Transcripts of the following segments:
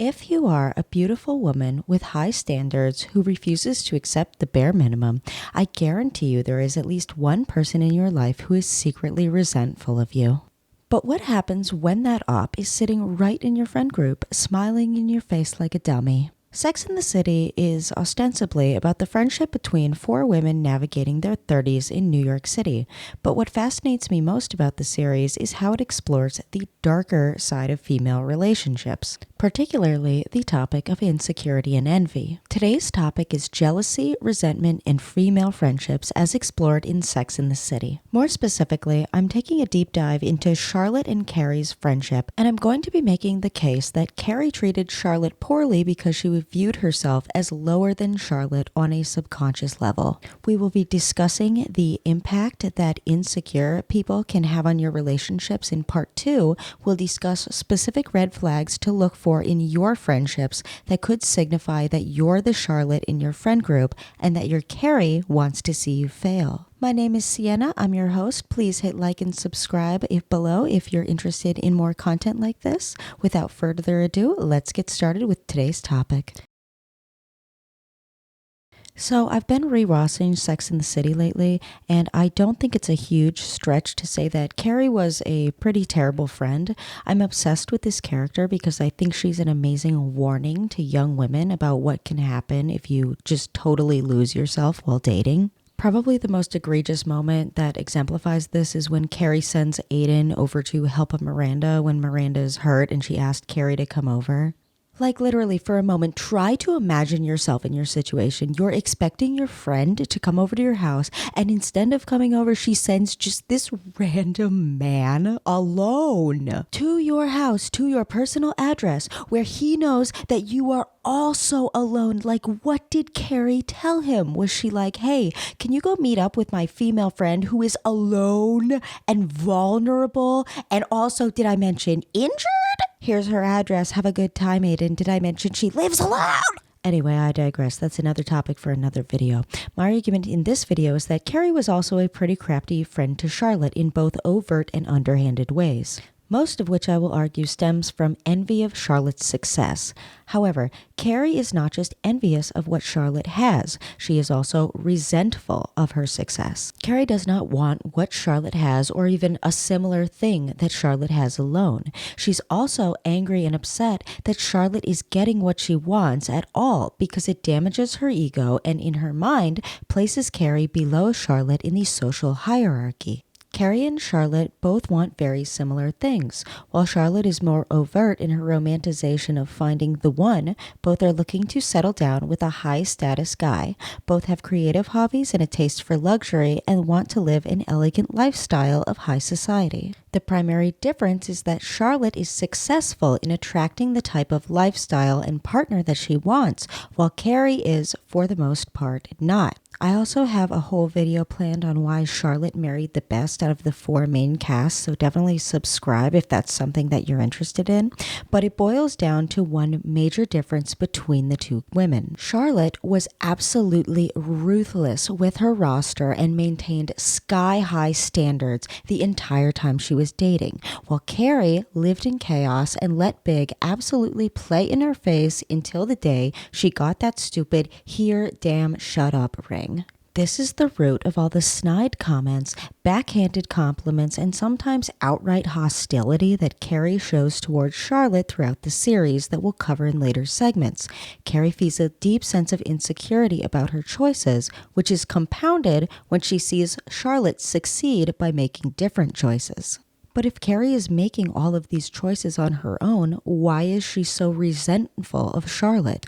If you are a beautiful woman with high standards who refuses to accept the bare minimum, I guarantee you there is at least one person in your life who is secretly resentful of you. But what happens when that op is sitting right in your friend group, smiling in your face like a dummy? Sex and the City is ostensibly about the friendship between four women navigating their 30s in New York City. But what fascinates me most about the series is how it explores the darker side of female relationships, particularly the topic of insecurity and envy. Today's topic is jealousy, resentment, and female friendships as explored in Sex and the City. More specifically, I'm taking a deep dive into Charlotte and Carrie's friendship, and I'm going to be making the case that Carrie treated Charlotte poorly because she viewed herself as lower than Charlotte on a subconscious level. We will be discussing the impact that insecure people can have on your relationships. In part 2, we'll discuss specific red flags to look for in your friendships that could signify that you're the Charlotte in your friend group and that your Carrie wants to see you fail. My name is Sienna. I'm your host. Please hit like and subscribe below if you're interested in more content like this. Without further ado, let's get started with today's topic. So I've been rewatching Sex and the City lately, and I don't think it's a huge stretch to say that Carrie was a pretty terrible friend. I'm obsessed with this character because I think she's an amazing warning to young women about what can happen if you just totally lose yourself while dating. Probably the most egregious moment that exemplifies this is when Carrie sends Aiden over to help Miranda when Miranda is hurt and she asked Carrie to come over. Like literally for a moment, try to imagine yourself in your situation. You're expecting your friend to come over to your house, and instead of coming over, she sends just this random man alone to your house, to your personal address, where he knows that you are also alone. Like, what did Carrie tell him? Was she like, hey, can you go meet up with my female friend who is alone and vulnerable? And also, did I mention injured? Here's her address. Have a good time, Aiden. Did I mention she lives alone? Anyway, I digress. That's another topic for another video. My argument in this video is that Carrie was also a pretty crafty friend to Charlotte in both overt and underhanded ways, most of which I will argue stems from envy of Charlotte's success. However, Carrie is not just envious of what Charlotte has, she is also resentful of her success. Carrie does not want what Charlotte has or even a similar thing that Charlotte has alone. She's also angry and upset that Charlotte is getting what she wants at all because it damages her ego and in her mind places Carrie below Charlotte in the social hierarchy. Carrie and Charlotte both want very similar things. While Charlotte is more overt in her romanticization of finding the one, both are looking to settle down with a high-status guy. Both have creative hobbies and a taste for luxury and want to live an elegant lifestyle of high society. The primary difference is that Charlotte is successful in attracting the type of lifestyle and partner that she wants, while Carrie is, for the most part, not. I also have a whole video planned on why Charlotte married the best out of the four main casts, so definitely subscribe if that's something that you're interested in. But it boils down to one major difference between the two women. Charlotte was absolutely ruthless with her roster and maintained sky-high standards the entire time she was dating, while Carrie lived in chaos and let Big absolutely play in her face until the day she got that stupid "here, damn, shut up" ring. This is the root of all the snide comments, backhanded compliments, and sometimes outright hostility that Carrie shows towards Charlotte throughout the series that we'll cover in later segments. Carrie feels a deep sense of insecurity about her choices, which is compounded when she sees Charlotte succeed by making different choices. But if Carrie is making all of these choices on her own, why is she so resentful of Charlotte?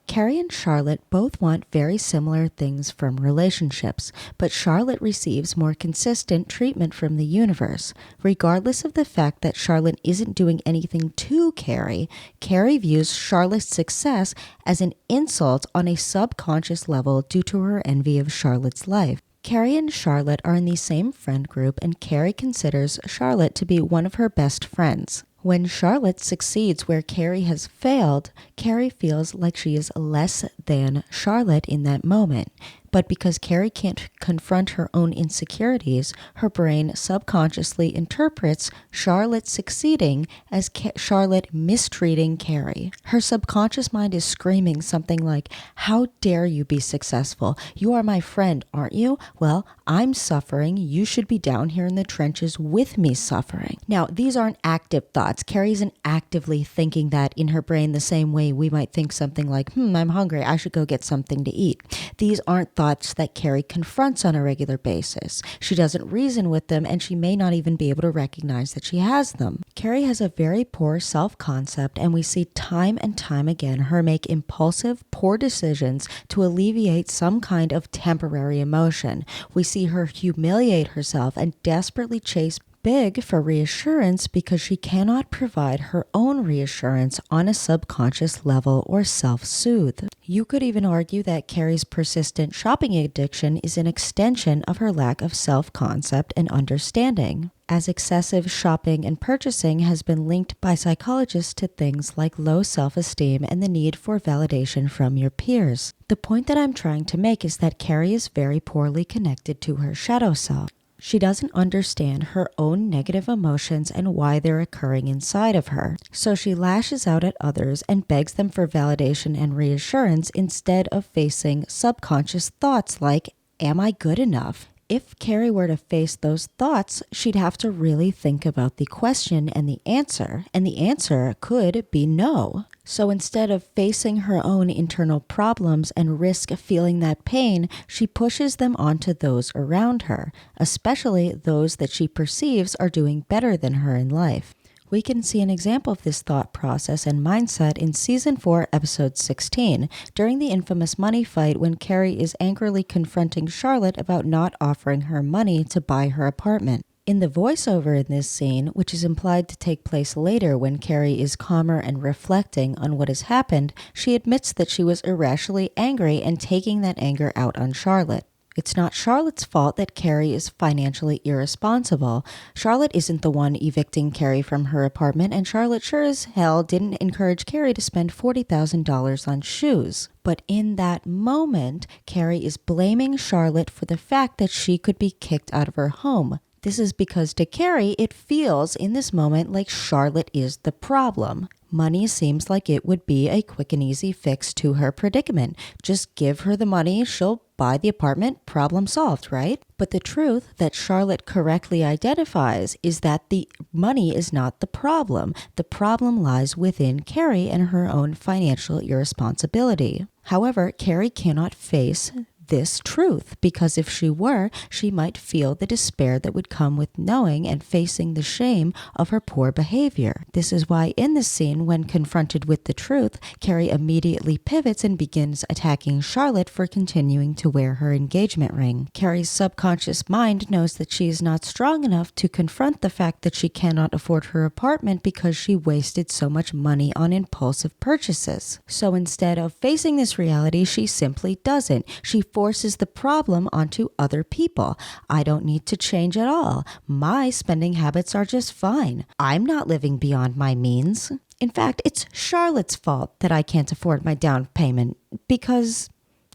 Carrie and Charlotte both want very similar things from relationships, but Charlotte receives more consistent treatment from the universe. Regardless of the fact that Charlotte isn't doing anything to Carrie, Carrie views Charlotte's success as an insult on a subconscious level due to her envy of Charlotte's life. Carrie and Charlotte are in the same friend group, and Carrie considers Charlotte to be one of her best friends. When Charlotte succeeds where Carrie has failed, Carrie feels like she is less than Charlotte in that moment. But because Carrie can't confront her own insecurities, her brain subconsciously interprets Charlotte succeeding as Charlotte mistreating Carrie. Her subconscious mind is screaming something like, "How dare you be successful? You are my friend, aren't you? Well, I'm suffering. You should be down here in the trenches with me suffering." Now, these aren't active thoughts. Carrie isn't actively thinking that in her brain the same way we might think something like, I'm hungry, I should go get something to eat. These aren't thoughts that Carrie confronts on a regular basis. She doesn't reason with them, and she may not even be able to recognize that she has them. Carrie has a very poor self-concept, and we see time and time again her make impulsive, poor decisions to alleviate some kind of temporary emotion. We see her humiliate herself and desperately chase big for reassurance because she cannot provide her own reassurance on a subconscious level or self-soothe. You could even argue that Carrie's persistent shopping addiction is an extension of her lack of self-concept and understanding, as excessive shopping and purchasing has been linked by psychologists to things like low self-esteem and the need for validation from your peers. The point that I'm trying to make is that Carrie is very poorly connected to her shadow self. She doesn't understand her own negative emotions and why they're occurring inside of her. So she lashes out at others and begs them for validation and reassurance instead of facing subconscious thoughts like, am I good enough? If Carrie were to face those thoughts, she'd have to really think about the question and the answer could be no. So instead of facing her own internal problems and risk feeling that pain, she pushes them onto those around her, especially those that she perceives are doing better than her in life. We can see an example of this thought process and mindset in Season 4, Episode 16, during the infamous money fight when Carrie is angrily confronting Charlotte about not offering her money to buy her apartment. In the voiceover in this scene, which is implied to take place later when Carrie is calmer and reflecting on what has happened, she admits that she was irrationally angry and taking that anger out on Charlotte. It's not Charlotte's fault that Carrie is financially irresponsible. Charlotte isn't the one evicting Carrie from her apartment, and Charlotte sure as hell didn't encourage Carrie to spend $40,000 on shoes. But in that moment, Carrie is blaming Charlotte for the fact that she could be kicked out of her home. This is because to Carrie, it feels in this moment like Charlotte is the problem. Money seems like it would be a quick and easy fix to her predicament. Just give her the money, she'll buy the apartment, problem solved, right? But the truth that Charlotte correctly identifies is that the money is not the problem. The problem lies within Carrie and her own financial irresponsibility. However, Carrie cannot face this truth, because if she were, she might feel the despair that would come with knowing and facing the shame of her poor behavior. This is why in this scene, when confronted with the truth, Carrie immediately pivots and begins attacking Charlotte for continuing to wear her engagement ring. Carrie's subconscious mind knows that she is not strong enough to confront the fact that she cannot afford her apartment because she wasted so much money on impulsive purchases. So instead of facing this reality, she simply doesn't. She forces the problem onto other people. I don't need to change at all. My spending habits are just fine. I'm not living beyond my means. In fact, it's Charlotte's fault that I can't afford my down payment because,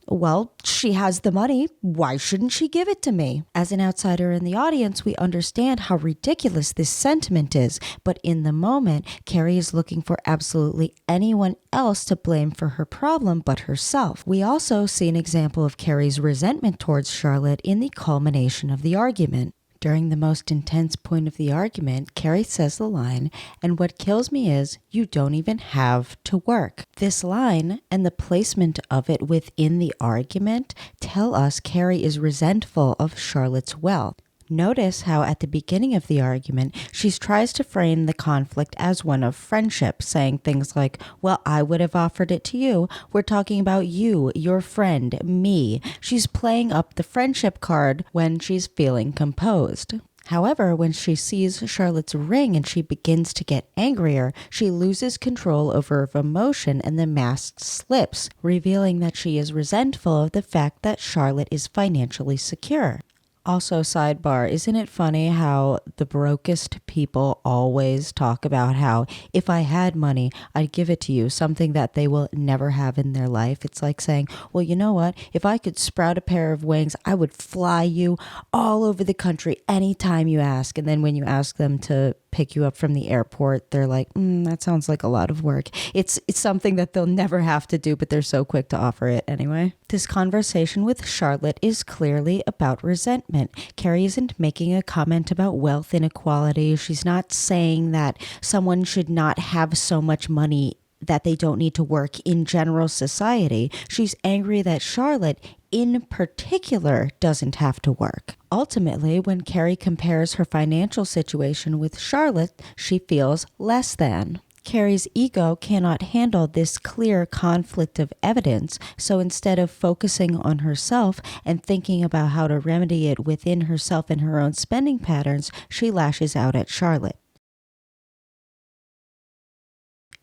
well, she has the money. Why shouldn't she give it to me? As an outsider in the audience, we understand how ridiculous this sentiment is, but in the moment, Carrie is looking for absolutely anyone else to blame for her problem but herself. We also see an example of Carrie's resentment towards Charlotte in the culmination of the argument. During the most intense point of the argument, Carrie says the line, "And what kills me is, you don't even have to work." This line and the placement of it within the argument tell us Carrie is resentful of Charlotte's wealth. Notice how at the beginning of the argument, she tries to frame the conflict as one of friendship, saying things like, well, I would have offered it to you. We're talking about you, your friend, me. She's playing up the friendship card when she's feeling composed. However, when she sees Charlotte's ring and she begins to get angrier, she loses control over her emotion and the mask slips, revealing that she is resentful of the fact that Charlotte is financially secure. Also, sidebar, isn't it funny how the brokest people always talk about how if I had money, I'd give it to you, something that they will never have in their life? It's like saying, well, you know what? If I could sprout a pair of wings, I would fly you all over the country anytime you ask. And then when you ask them to pick you up from the airport, they're like, that sounds like a lot of work. It's something that they'll never have to do, but they're so quick to offer it anyway. This conversation with Charlotte is clearly about resentment. Carrie isn't making a comment about wealth inequality. She's not saying that someone should not have so much money that they don't need to work in general society. She's angry that Charlotte in particular doesn't have to work. Ultimately, when Carrie compares her financial situation with Charlotte, she feels less than. Carrie's ego cannot handle this clear conflict of evidence, so instead of focusing on herself and thinking about how to remedy it within herself and her own spending patterns, she lashes out at Charlotte.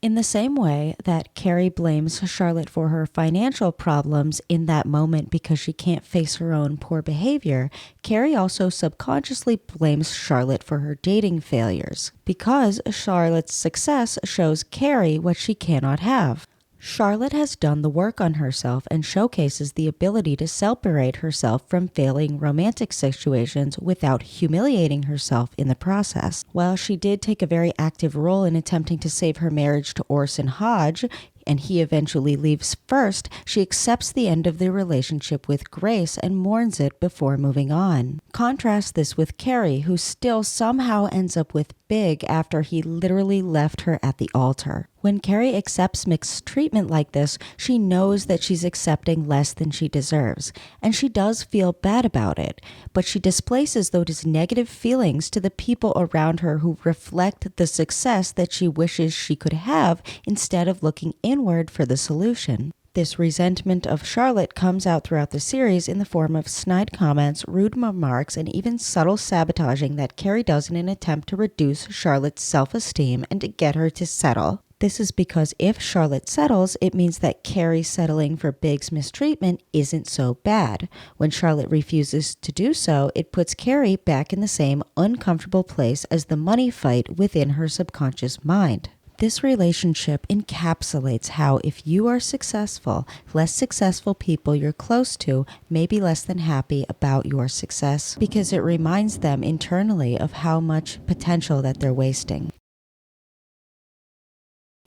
In the same way that Carrie blames Charlotte for her financial problems in that moment because she can't face her own poor behavior, Carrie also subconsciously blames Charlotte for her dating failures, because Charlotte's success shows Carrie what she cannot have. Charlotte has done the work on herself and showcases the ability to separate herself from failing romantic situations without humiliating herself in the process. While she did take a very active role in attempting to save her marriage to Orson Hodge, and he eventually leaves first, she accepts the end of the relationship with grace and mourns it before moving on. Contrast this with Carrie, who still somehow ends up with Big after he literally left her at the altar. When Carrie accepts mixed treatment like this, she knows that she's accepting less than she deserves, and she does feel bad about it, but she displaces those negative feelings to the people around her who reflect the success that she wishes she could have instead of looking inward for the solution. This resentment of Charlotte comes out throughout the series in the form of snide comments, rude remarks, and even subtle sabotaging that Carrie does in an attempt to reduce Charlotte's self-esteem and to get her to settle. This is because if Charlotte settles, it means that Carrie settling for Big's mistreatment isn't so bad. When Charlotte refuses to do so, it puts Carrie back in the same uncomfortable place as the money fight within her subconscious mind. This relationship encapsulates how if you are successful, less successful people you're close to may be less than happy about your success because it reminds them internally of how much potential that they're wasting.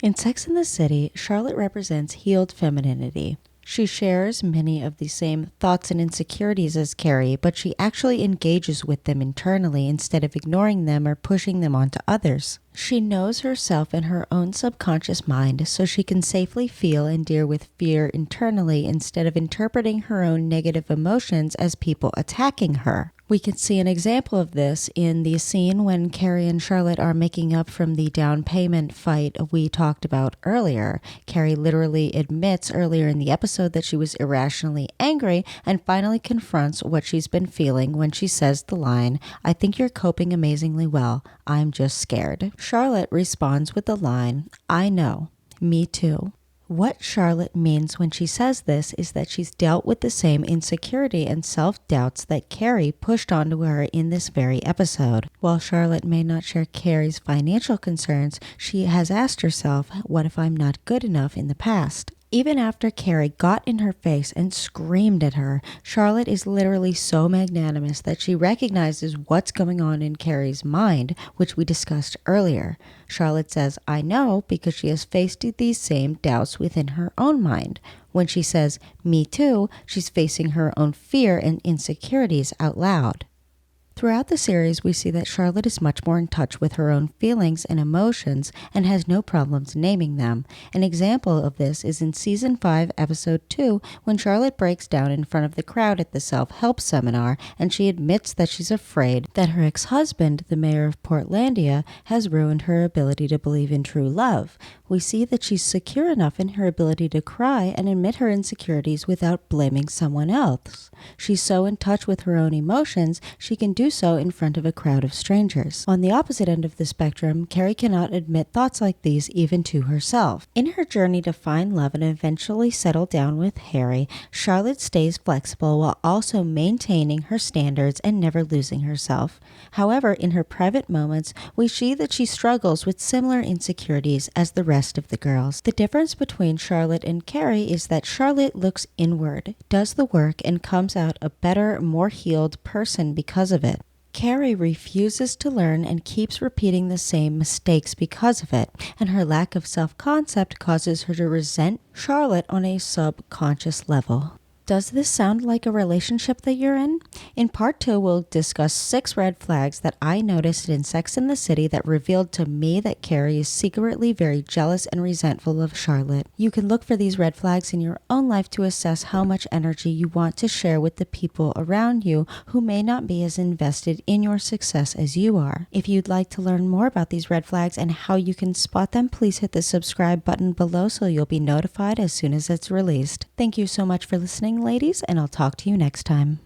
In Sex and the City, Charlotte represents healed femininity. She shares many of the same thoughts and insecurities as Carrie, but she actually engages with them internally instead of ignoring them or pushing them onto others. She knows herself and her own subconscious mind, so she can safely feel and deal with fear internally instead of interpreting her own negative emotions as people attacking her. We can see an example of this in the scene when Carrie and Charlotte are making up from the down payment fight we talked about earlier. Carrie literally admits earlier in the episode that she was irrationally angry and finally confronts what she's been feeling when she says the line, "I think you're coping amazingly well. I'm just scared." Charlotte responds with the line, "I know. Me too." What Charlotte means when she says this is that she's dealt with the same insecurity and self-doubts that Carrie pushed onto her in this very episode. While Charlotte may not share Carrie's financial concerns, she has asked herself, what if I'm not good enough in the past? Even after Carrie got in her face and screamed at her, Charlotte is literally so magnanimous that she recognizes what's going on in Carrie's mind, which we discussed earlier. Charlotte says, "I know," because she has faced these same doubts within her own mind. When she says, "Me too," she's facing her own fear and insecurities out loud. Throughout the series, we see that Charlotte is much more in touch with her own feelings and emotions and has no problems naming them. An example of this is in Season 5, Episode 2, when Charlotte breaks down in front of the crowd at the self-help seminar and she admits that she's afraid that her ex-husband, the mayor of Portlandia, has ruined her ability to believe in true love. We see that she's secure enough in her ability to cry and admit her insecurities without blaming someone else. She's so in touch with her own emotions, she can do do so in front of a crowd of strangers. On the opposite end of the spectrum, Carrie cannot admit thoughts like these even to herself. In her journey to find love and eventually settle down with Harry, Charlotte stays flexible while also maintaining her standards and never losing herself. However, in her private moments, we see that she struggles with similar insecurities as the rest of the girls. The difference between Charlotte and Carrie is that Charlotte looks inward, does the work, and comes out a better, more healed person because of it. Carrie refuses to learn and keeps repeating the same mistakes because of it, and her lack of self-concept causes her to resent Charlotte on a subconscious level. Does this sound like a relationship that you're in? In part 2, we'll discuss 6 red flags that I noticed in Sex and the City that revealed to me that Carrie is secretly very jealous and resentful of Charlotte. You can look for these red flags in your own life to assess how much energy you want to share with the people around you who may not be as invested in your success as you are. If you'd like to learn more about these red flags and how you can spot them, please hit the subscribe button below so you'll be notified as soon as it's released. Thank you so much for listening, ladies, and I'll talk to you next time.